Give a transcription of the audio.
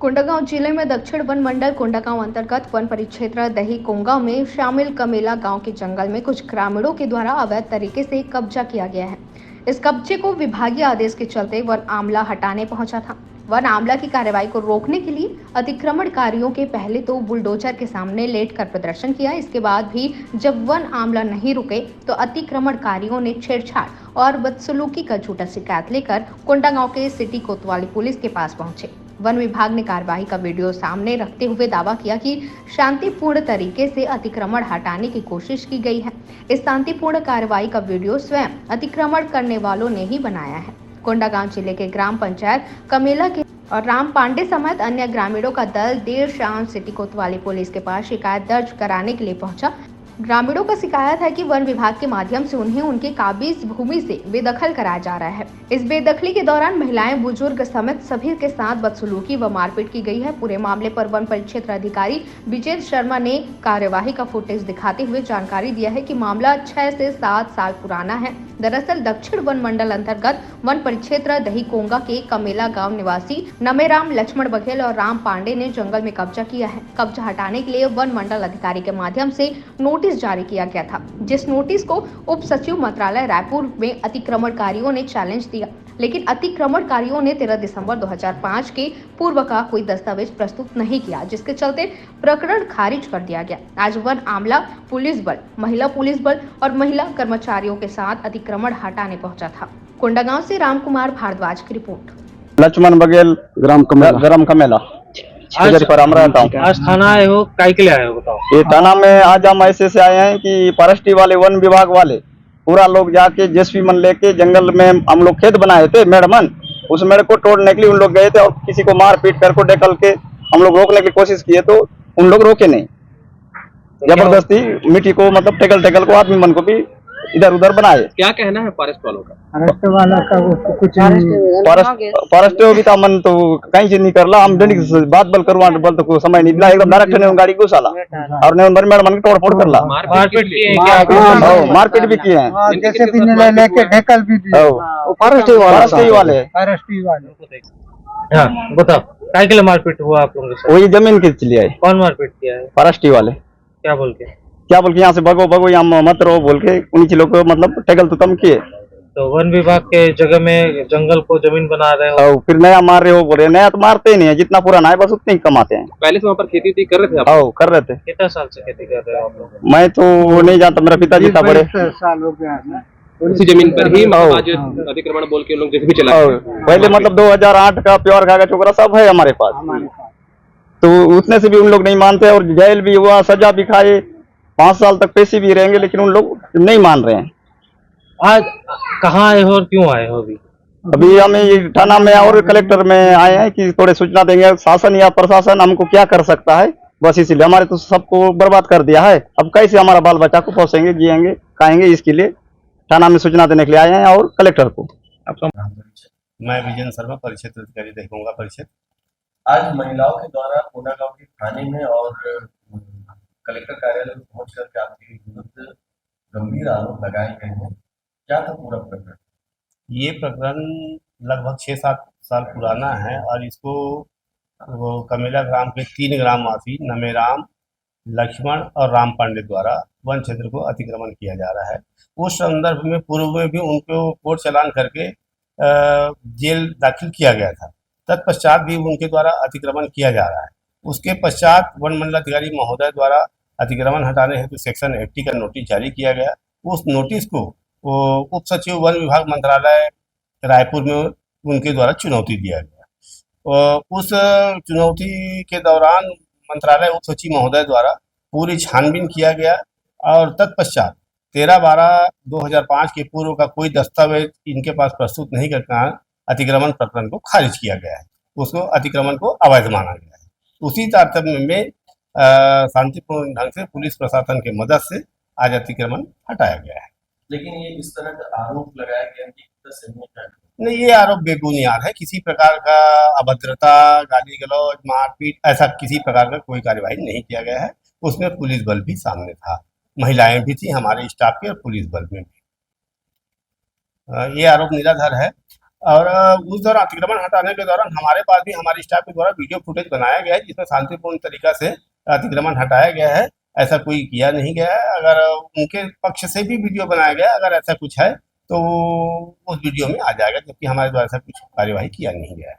कोंडागांव जिले में दक्षिण वन मंडल कोंडागांव अंतर्गत वन परिक्षेत्र दही कोंगा में शामिल कमेला गांव के जंगल में कुछ ग्रामीणों के द्वारा अवैध तरीके से कब्जा किया गया है। इस कब्जे को विभागीय आदेश के चलते वन आमला हटाने पहुंचा था। वन आमला की कार्रवाई को रोकने के लिए अतिक्रमणकारियों के पहले तो बुलडोजर के सामने लेटकर प्रदर्शन किया। इसके बाद भी जब वन आमला नहीं रुके तो अतिक्रमणकारियों ने छेड़छाड़ और बदसलूकी का झूठा शिकायत लेकर कोंडागांव के सिटी कोतवाली पुलिस के पास पहुंचे। वन विभाग ने कार्यवाही का वीडियो सामने रखते हुए दावा किया कि शांतिपूर्ण तरीके से अतिक्रमण हटाने की कोशिश की गई है। इस शांतिपूर्ण कार्रवाई का वीडियो स्वयं अतिक्रमण करने वालों ने ही बनाया है। कोंडागांव जिले के ग्राम पंचायत कमेला के और राम पांडे समेत अन्य ग्रामीणों का दल देर शाम सिटी कोतवाली पुलिस के पास शिकायत दर्ज कराने के लिए पहुंचा। ग्रामीणों का शिकायत है कि वन विभाग के माध्यम से उन्हें उनके काबिज भूमि से बेदखल कराया जा रहा है। इस बेदखली के दौरान महिलाएं, बुजुर्ग समेत सभी के साथ बदसलूकी व मारपीट की गई है। पूरे मामले पर वन परिक्षेत्र अधिकारी विजय शर्मा ने कार्यवाही का फुटेज दिखाते हुए जानकारी दिया है कि मामला 6 से 7 साल पुराना है। दरअसल दक्षिण वन मंडल अंतर्गत वन परिक्षेत्र दही कोंगा के कमेला गाँव निवासी नमेराम, लक्ष्मण बघेल और राम पांडे ने जंगल में कब्जा किया है। कब्जा हटाने के लिए वन मंडल अधिकारी के माध्यम से नोटिस जारी किया गया था, जिस नोटिस को उप सचिव मंत्रालय रायपुर में अतिक्रमणकारियों ने चैलेंज दिया, लेकिन अतिक्रमणकारियों ने 13 दिसंबर 2005 के पूर्व का कोई दस्तावेज प्रस्तुत नहीं किया, जिसके चलते प्रकरण खारिज कर दिया गया। आज वन आमला पुलिस बल, महिला पुलिस बल और महिला कर्मचारियों के साथ अतिक्रमण हटाने पहुंचा था। कोंडागांव से रामकुमार भारद्वाज की रिपोर्ट। लक्ष्मण बघेल, ग्राम कमेला पर हम रहता हूँ। आज थाना आए हो, काय के लिए आए हो बताओ? ये थाना में आज हम ऐसे से आए हैं कि फॉरेस्ट्री वाले, वन विभाग वाले पूरा लोग जाके जेसीबी मन लेके जंगल में हम लोग खेत बनाए थे मेढ़मन, उस मेढ़ को तोड़ने के लिए उन लोग गए थे और किसी को मार पीट कर को डेकल के हम लोग रोकने की कोशिश किए तो उन लोग रोके नहीं। जबरदस्ती मिट्टी को मतलब टेकल को आदमी मन को भी इधर उधर बनाए। क्या कहना है फॉरेस्ट वालों का? फॉरेस्ट वाला का कुछ फॉरेस्ट भी था मन तो कहीं से नहीं करला, हम डंडी बात बल करवा बल तो समय नहीं दिला, एकदम डायरेक्ट ने गाड़ी घुसाला और ने अंदर मेड़ मन के तोड़ फोड़ करला। मारपीट किए हैं क्या? मारपीट भी किए हैं, जैसे भी लेके ढेकल भी दिए। फॉरेस्ट्री वाले। हाँ बताओ, काय के लिए मारपीट हुआ आप लोगों के साथ? वही जमीन के लिए। कौन मारपीट किया है? फॉरेस्ट्री वाले। क्या बोल के यहाँ से भगो यहाँ मत रहो बोल के उन्हीं चीजों को मतलब टेकल तो कम किए। तो वन विभाग के जगह में जंगल को जमीन बना रहे हो, फिर नया मार रहे हो बोल रहे। नया तो मारते ही नहीं है, जितना पुराना है बस उतने ही कमाते हैं। पहले से वहाँ पर खेती कर रहे थे आप? कर रहे थे। कितना साल से खेती कर रहे हो आप लोग? मैं तो नहीं जानता, मेरा पिताजी था बड़े साल हो गया। उसी जमीन पर ही आज अतिक्रमण बोल के लोग जैसे भी चला। पहले मतलब 2008 का प्योर कागज वगैरह सब है हमारे पास, तो उतने से भी उन लोग नहीं मानते और जेल भी हुआ, सजा भी खाए, 5 साल तक पैसे भी रहेंगे, लेकिन उन लोग नहीं मान रहे हैं। आज कहाँ आए हो और क्यों आए हो? अभी हम ये थाना में और कलेक्टर में आए हैं कि थोड़े सूचना देंगे, शासन या प्रशासन हमको क्या कर सकता है, बस इसीलिए। हमारे तो सबको बर्बाद कर दिया है, अब कैसे हमारा बाल बच्चा को पोसेंगे, जिएंगे, खाएंगे, इसके लिए थाना में सूचना देने के लिए आए हैं और कलेक्टर को। मैं विजय शर्मा, परिक्षेत्र अधिकारी देखूंगा परिषद। आज महिलाओं के द्वारा कोंडागांव के थाने में और कलेक्टर कार्यालय में पहुंच करके आपके विरुद्ध गंभीर आरोप लगाए गए हैं, क्या था पूरा प्रकरण? ये प्रकरण लगभग 6-7 साल पुराना है और इसको वो कमेला ग्राम के 3 ग्रामवासी नमेराम, लक्ष्मण और राम पांडे द्वारा वन क्षेत्र को अतिक्रमण किया जा रहा है। उस संदर्भ में पूर्व में भी उनको कोर्ट चालान करके जेल दाखिल किया गया था। तत्पश्चात भी उनके द्वारा अतिक्रमण किया जा रहा है। उसके पश्चात वन मंडलाधिकारी महोदय द्वारा अतिक्रमण हटाने हेतु सेक्शन 80 का नोटिस जारी किया गया। उस नोटिस को उप सचिव वन विभाग मंत्रालय रायपुर में उनके द्वारा चुनौती दिया गया। उस चुनौती के दौरान मंत्रालय उप सचिव महोदय द्वारा पूरी छानबीन किया गया और तत्पश्चात 13/12/2005 के पूर्व का कोई दस्तावेज इनके पास प्रस्तुत नहीं कर कारण अतिक्रमण प्रकरण को खारिज किया गया है। उसको अतिक्रमण को अवैध माना गया है। उसी तारतम्य में शांतिपूर्ण ढंग से पुलिस प्रशासन की मदद से आज अतिक्रमण हटाया गया है। लेकिन ये इस तरह का आरोप लगाया गया कि नहीं, ये आरोप बेबुनियाद है। किसी प्रकार का अभद्रता, गाली गलौज, मारपीट ऐसा किसी प्रकार का कोई कार्यवाही नहीं किया गया है। उसमें पुलिस बल भी सामने था, महिलाएं भी थी हमारे स्टाफ के और पुलिस बल में भी। ये आरोप निराधार है और उस दौरान अतिक्रमण हटाने के दौरान हमारे पास भी हमारे स्टाफ के द्वारा वीडियो फुटेज बनाया गया है जिसमें शांतिपूर्ण तरीका से अतिक्रमण हटाया गया है। ऐसा कोई किया नहीं गया है। अगर उनके पक्ष से भी वीडियो बनाया गया है, अगर ऐसा कुछ है तो उस वीडियो में आ जाएगा, जबकि हमारे द्वारा ऐसा कुछ कार्यवाही किया नहीं गया है।